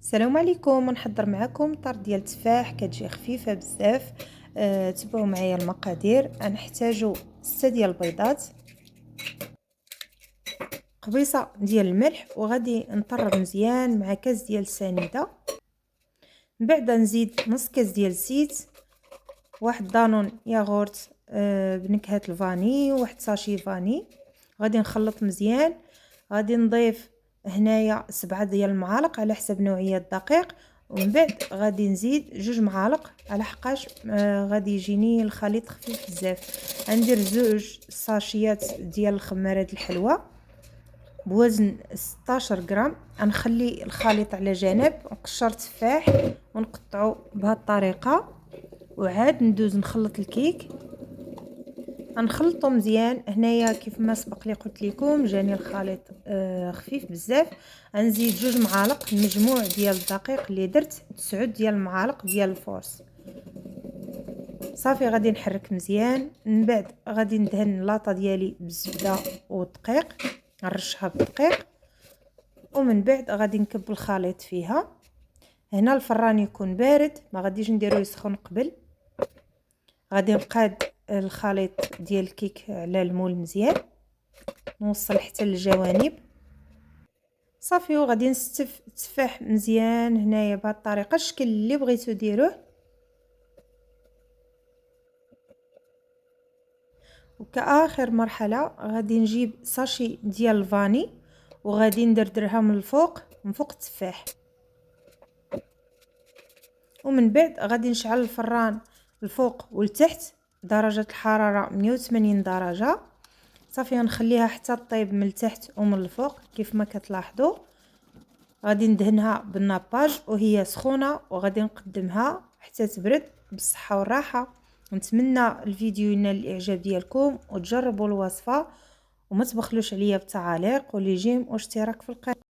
السلام عليكم. نحضر معكم طرد ديال التفاح كتجي خفيفه بزاف. تبعوا معايا المقادير. غنحتاجو 6 ديال البيضات، قبيصه ديال الملح، وغادي نطرب مزيان مع كاس ديال السنيده. من بعد نزيد نص كاس ديال الزيت، واحد دانون ياغورت بنكهه الفاني، وواحد ساشي فاني. غادي نخلط مزيان. غادي نضيف هنايا 7 ديال المعالق على حسب نوعيه الدقيق، ومن بعد غادي نزيد 2 معالق على حقاش غادي يجيني الخليط خفيف بزاف. غندير 2 ساشيات ديال الخمارات الحلوه بوزن 16 غرام. غنخلي الخليط على جنب، نقشر تفاح ونقطعو بهذه الطريقه، وعاد ندوز نخلط الكيك. غنخلطو مزيان. هنايا كيف ما سبق لي قلت لكم جاني الخليط خفيف بزاف. غنزيد 2 معالق المجموع ديال الدقيق اللي درت 9 ديال المعالق ديال الفورس. صافي غادي نحرك مزيان. من بعد غادي ندهن لاطه ديالي بالزبده والدقيق، نرشها بالدقيق، ومن بعد غادي نكب الخليط فيها. هنا الفران يكون بارد، ما غاديش نديرو يسخن قبل. غادي نقاد الخليط ديال الكيك على المول مزيان، نوصل حتى للجوانب. صافي وغادي نستف التفاح مزيان هنايا بهذه الطريقه، الشكل اللي بغيتو ديروه. وكآخر مرحله غادي نجيب ساشي ديال الفاني، وغادي ندردرها من الفوق، من فوق التفاح. ومن بعد غادي نشعل الفران الفوق والتحت، درجه الحراره 180 درجه. صافي نخليها حتى طيب من التحت ومن الفوق كيف ما كتلاحظوا. غادي ندهنها بالناباج وهي سخونه، وغادي نقدمها حتى تبرد بالصحه والراحه. نتمنى الفيديو ينال الاعجاب ديالكم وتجربوا الوصفه، وما تبخلوش عليا بالتعاليق واللي جيم واشتراك في القناه.